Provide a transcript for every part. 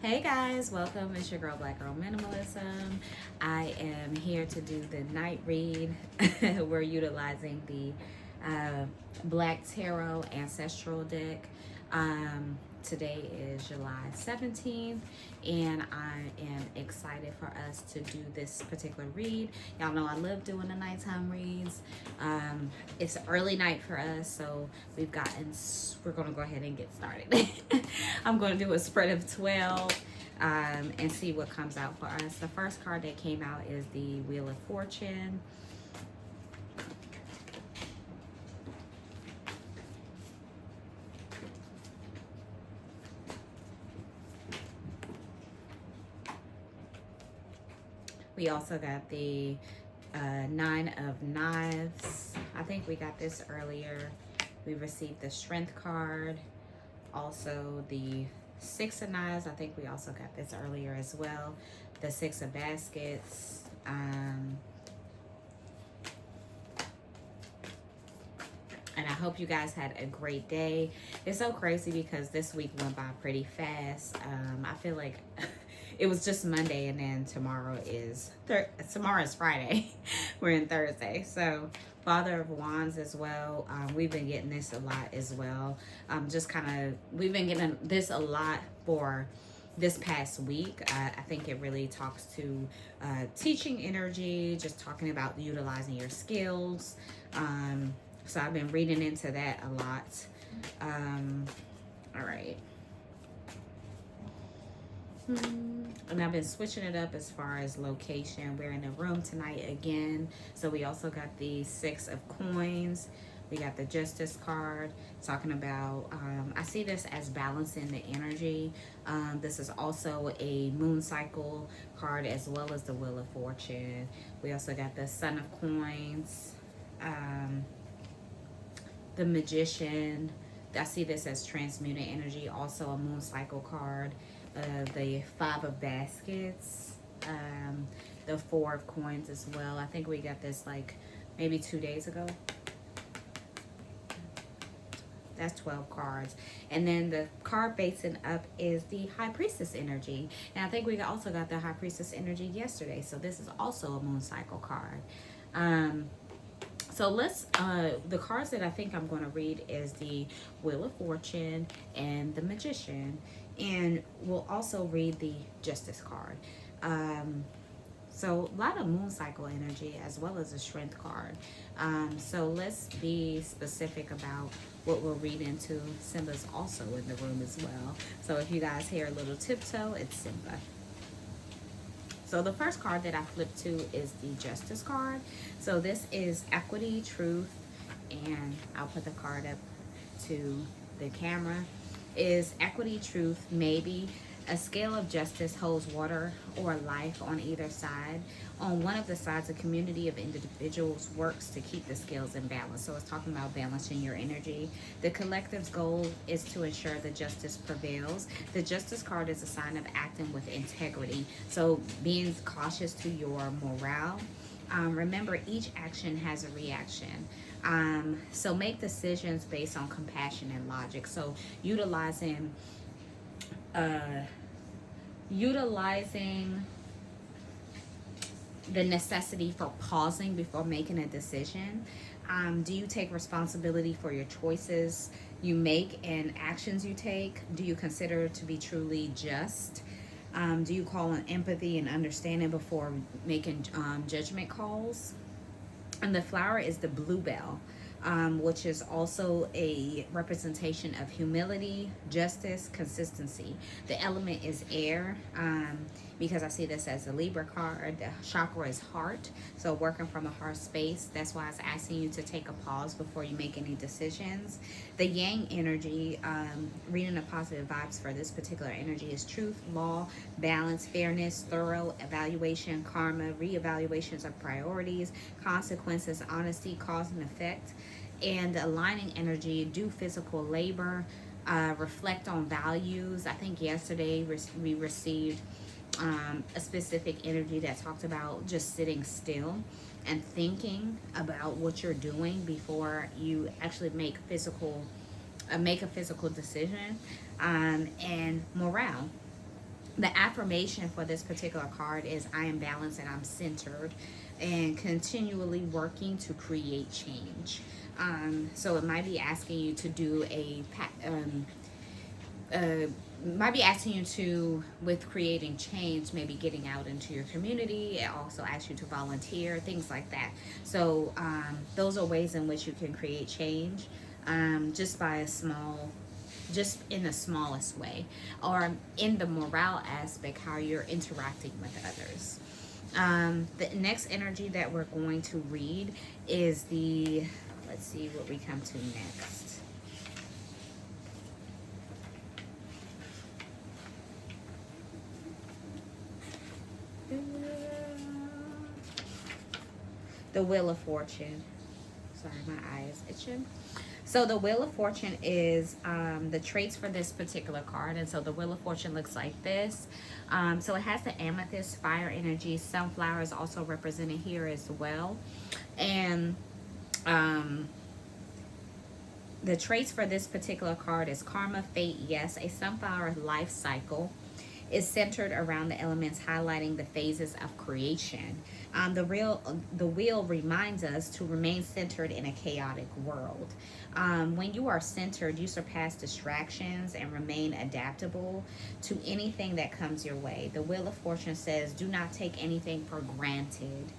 Hey guys, welcome. It's your girl, Black Girl Minimalism. I am here to do the night read. We're utilizing the Black Tarot Ancestral deck. Today is July 17th, and I am excited for us to do this particular read. Y'all know I love doing the nighttime reads. It's early night for us, so we're going to go ahead and get started. I'm going to do a spread of 12 and see what comes out for us. The first card that came out is the Wheel of Fortune. We also got the Nine of Knives. I think we got this earlier. We received the Strength card. Also the Six of Knives. I think we also got this earlier as well. The Six of Baskets. And I hope you guys had a great day. It's so crazy because this week went by pretty fast. I feel like it was just Monday, and then tomorrow is Friday. We're in Thursday. So Father of Wands as well. We've been getting this a lot as well. We've been getting this a lot for this past week. I think it really talks to teaching energy, just talking about utilizing your skills. So I've been reading into that a lot. All right. And I've been switching it up as far as location. We're in a room tonight again. So we also got the Six of Coins. We got the Justice card talking about, I see this as balancing the energy. This is also a moon cycle card as well as the Wheel of Fortune. We also got the Son of Coins. The Magician. I see this as transmuting energy. Also a moon cycle card. The Five of Baskets. The Four of Coins as well. I think we got this like maybe 2 days ago. That's 12 cards. And then the card facing up is the High Priestess energy. And I think we also got the High Priestess energy yesterday. So this is also a moon cycle card. So the cards that I think I'm going to read is the Wheel of Fortune and the Magician. And we'll also read the Justice card. So a lot of moon cycle energy as well as a Strength card. So let's be specific about what we'll read into. Simba's also in the room as well. So if you guys hear a little tiptoe, it's Simba. So the first card that I flipped to is the Justice card. So this is equity, truth, and I'll put the card up to the camera. Is equity, truth, maybe. A scale of justice holds water or life on either side. On one of the sides, a community of individuals works to keep the scales in balance. So it's talking about balancing your energy. The collective's goal is to ensure that justice prevails. The Justice card is a sign of acting with integrity. So being cautious to your morale. Remember, each action has a reaction. So make decisions based on compassion and logic. So utilizing the necessity for pausing before making a decision. Do you take responsibility for your choices you make and actions you take? Do you consider to be truly just? Do you call on empathy and understanding before making judgment calls? And the flower is the bluebell, which is also a representation of humility, justice, consistency. The element is air, because I see this as a Libra card. The chakra is heart, so working from a heart space. That's why it's asking you to take a pause before you make any decisions. The yang energy, reading the positive vibes for this particular energy, is truth, law, balance, fairness, thorough evaluation, karma, reevaluations of priorities, consequences, honesty, cause and effect. And aligning energy, do physical labor, reflect on values. I think yesterday we received a specific energy that talked about just sitting still and thinking about what you're doing before you actually make a physical decision. And morale. The affirmation for this particular card is I am balanced and I'm centered and continually working to create change. So it might be asking you to do uh, might be asking you to, with creating change, maybe getting out into your community. It also asks you to volunteer, things like that. So those are ways in which you can create change, just by a small, just in the smallest way, or in the morale aspect, how you're interacting with others. The next energy that we're going to read is the, let's see what we come to next. The Wheel of Fortune. Sorry, my eye is itching. So the Wheel of Fortune is the traits for this particular card. And so the Wheel of Fortune looks like this. So it has the amethyst, fire energy. Sunflower is also represented here as well. And the traits for this particular card is karma, fate, yes, a sunflower life cycle is centered around the elements, highlighting the phases of creation. The wheel reminds us to remain centered in a chaotic world. When you are centered, you surpass distractions and remain adaptable to anything that comes your way. The Wheel of Fortune says, do not take anything for granted.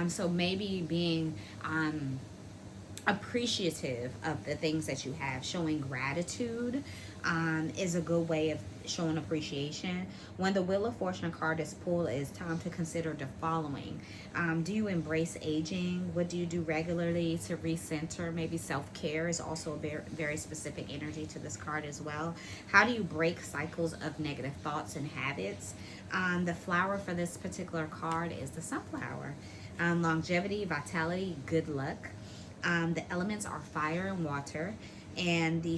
So maybe being appreciative of the things that you have, showing gratitude is a good way of showing appreciation. When the Wheel of Fortune card is pulled, it's time to consider the following. Do you embrace aging? What do you do regularly to recenter? Maybe self-care is also a very, very specific energy to this card as well. How do you break cycles of negative thoughts and habits? The flower for this particular card is the sunflower. Longevity, vitality, good luck. The elements are fire and water, and the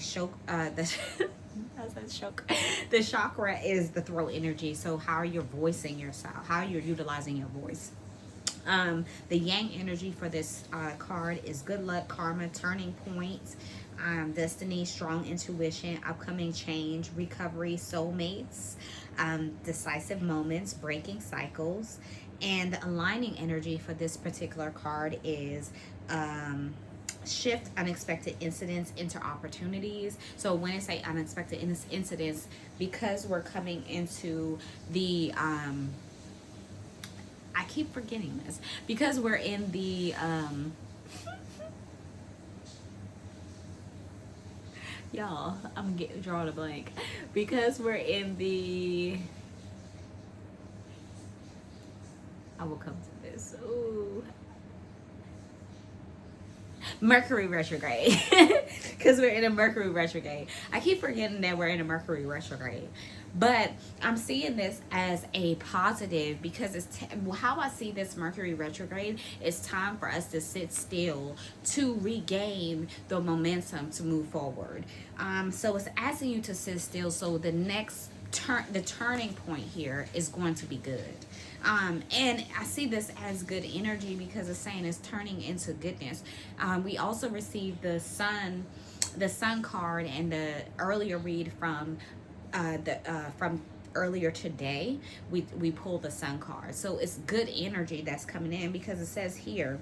the chakra is the throat energy. So how you're voicing yourself, how you're utilizing your voice. The yang energy for this card is good luck, karma, turning points, destiny, strong intuition, upcoming change, recovery, soulmates, decisive moments, breaking cycles. And the aligning energy for this particular card is shift unexpected incidents into opportunities. So when I say unexpected incidents, because we're coming into the I keep forgetting this, because we're in the y'all, I'm getting drawing a blank, because we're in the, I will come to this. Ooh. Mercury retrograde. Because we're in a Mercury retrograde. I keep forgetting that we're in a Mercury retrograde. But I'm seeing this as a positive, because it's how I see this Mercury retrograde. It's time for us to sit still to regain the momentum to move forward. So it's asking you to sit still, so the next the turning point here is going to be good. And I see this as good energy, because it's saying it's turning into goodness. We also received the sun card, and the earlier read from from earlier today, we pulled the sun card. So it's good energy that's coming in, because it says here,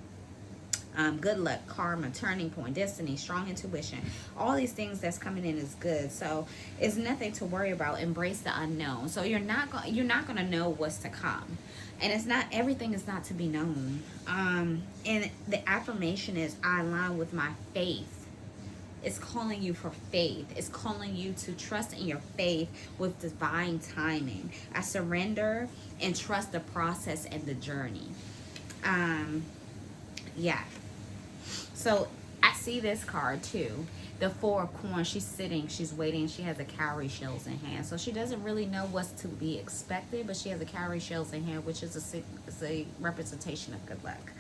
good luck, karma, turning point, destiny, strong intuition. All these things that's coming in is good. So it's nothing to worry about. Embrace the unknown. So you're not going to know what's to come, and it's not, everything is not to be known. And the affirmation is, I align with my faith. It's calling you for faith. It's calling you to trust in your faith with divine timing. I surrender and trust the process and the journey. Yeah. So I see this card too. The Four of Coins. She's sitting, she's waiting, she has a cowrie shells in hand. So she doesn't really know what's to be expected, but she has a cowrie shells in hand, which is a representation of good luck.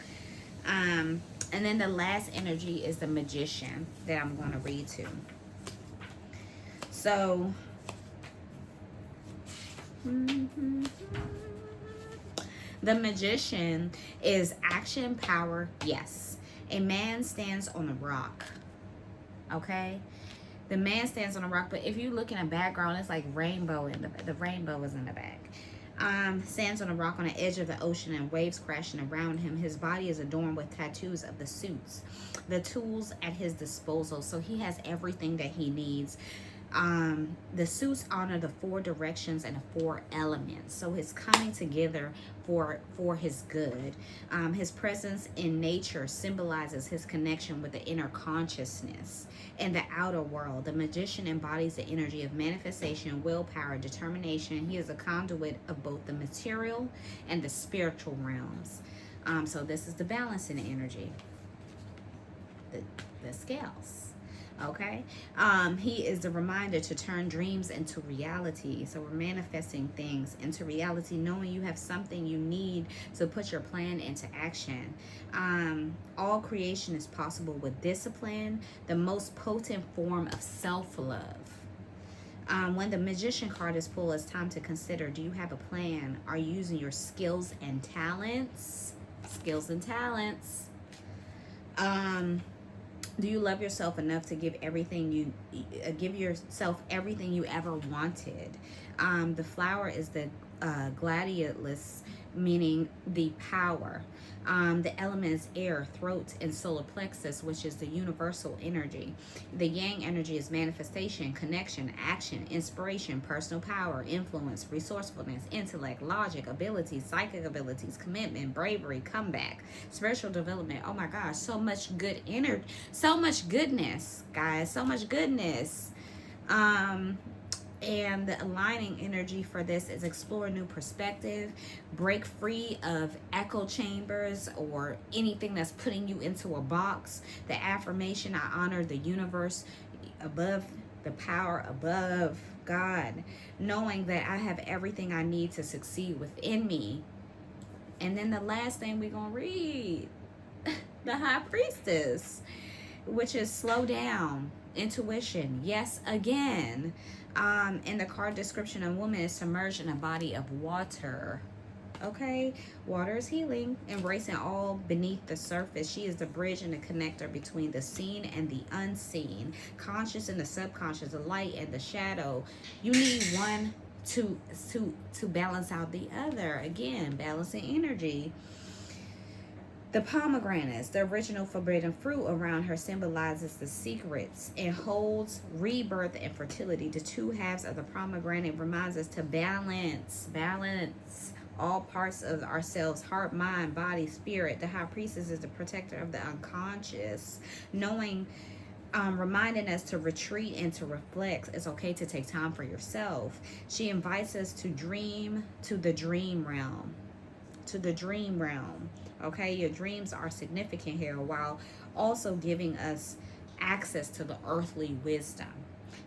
And then the last energy is the Magician that I'm going to read to. So, the Magician is action, power, yes. A man stands on a rock. Okay? The man stands on a rock, but if you look in a background, it's like rainbow in the rainbow is in the back. Stands on a rock on the edge of the ocean and waves crashing around him. His body is adorned with tattoos of the suits, the tools at his disposal. So he has everything that he needs. The suits honor the four directions and the four elements, so it's coming together for his good. His presence in nature symbolizes his connection with the inner consciousness and the outer world. The magician embodies the energy of manifestation, willpower, determination. He is a conduit of both the material and the spiritual realms. So this is the balancing energy, the scales. Okay. He is the reminder to turn dreams into reality. So we're manifesting things into reality, knowing you have something you need to put your plan into action. All creation is possible with discipline, the most potent form of self-love. When the magician card is pulled, it's time to consider, do you have a plan? Are you using your skills and talents? Skills and talents. Do you love yourself enough to give yourself everything you ever wanted? The flower is the gladiolus, meaning the power. The element is air, throat, and solar plexus, which is the universal energy. The yang energy is manifestation, connection, action, inspiration, personal power, influence, resourcefulness, intellect, logic, abilities, psychic abilities, commitment, bravery, comeback, spiritual development. Oh my gosh, so much good energy, so much goodness, guys, so much goodness. And the aligning energy for this is explore a new perspective, break free of echo chambers or anything that's putting you into a box. The affirmation, I honor the universe above, the power above God, knowing that I have everything I need to succeed within me. And then the last thing we're going to read, the High Priestess, which is slow down, intuition, yes, again. In the card description, a woman is submerged in a body of water. Okay, water is healing, embracing all beneath the surface. She is the bridge and the connector between the seen and the unseen, conscious and the subconscious, the light and the shadow. You need one to balance out the other. Again, balancing energy. The pomegranates, the original forbidden fruit around her, symbolizes the secrets and holds rebirth and fertility. The two halves of the pomegranate reminds us to balance all parts of ourselves, heart, mind, body, spirit. The High Priestess is the protector of the unconscious, knowing, reminding us to retreat and to reflect. It's okay to take time for yourself. She invites us to dream, to the dream realm. Okay, your dreams are significant here, while also giving us access to the earthly wisdom.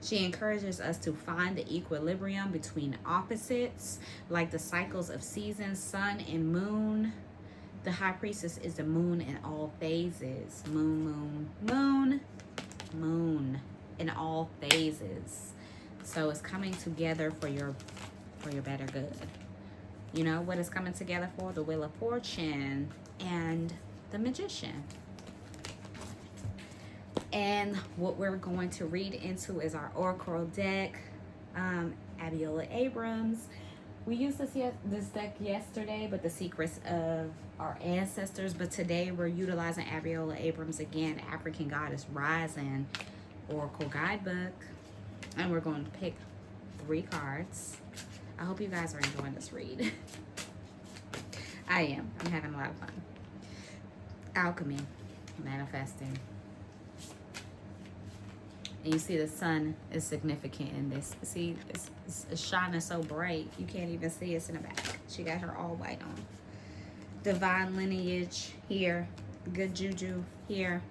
She encourages us to find the equilibrium between opposites, like the cycles of seasons, sun and moon. The High Priestess is the moon in all phases. Moon in all phases. So it's coming together for your better good. You know what is coming together for? The Wheel of Fortune and the Magician. And what we're going to read into is our Oracle deck. Abiola Abrams. We used this deck yesterday, but the secrets of our ancestors. But today we're utilizing Abiola Abrams again, African Goddess Rising Oracle Guidebook. And we're going to pick 3 cards. I hope you guys are enjoying this read. I am. I'm having a lot of fun. Alchemy, manifesting. And you see the sun is significant in this. See, it's shining so bright. You can't even see it's in the back. She got her all white on. Divine lineage here. Good juju here.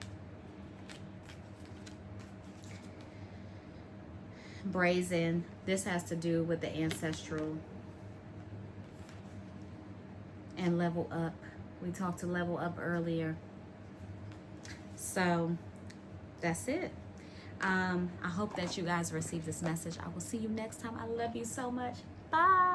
Brazen. This has to do with the ancestral. And level up. We talked to level up earlier. So that's it. I hope that you guys receive this message. I will see you next time. I love you so much. Bye.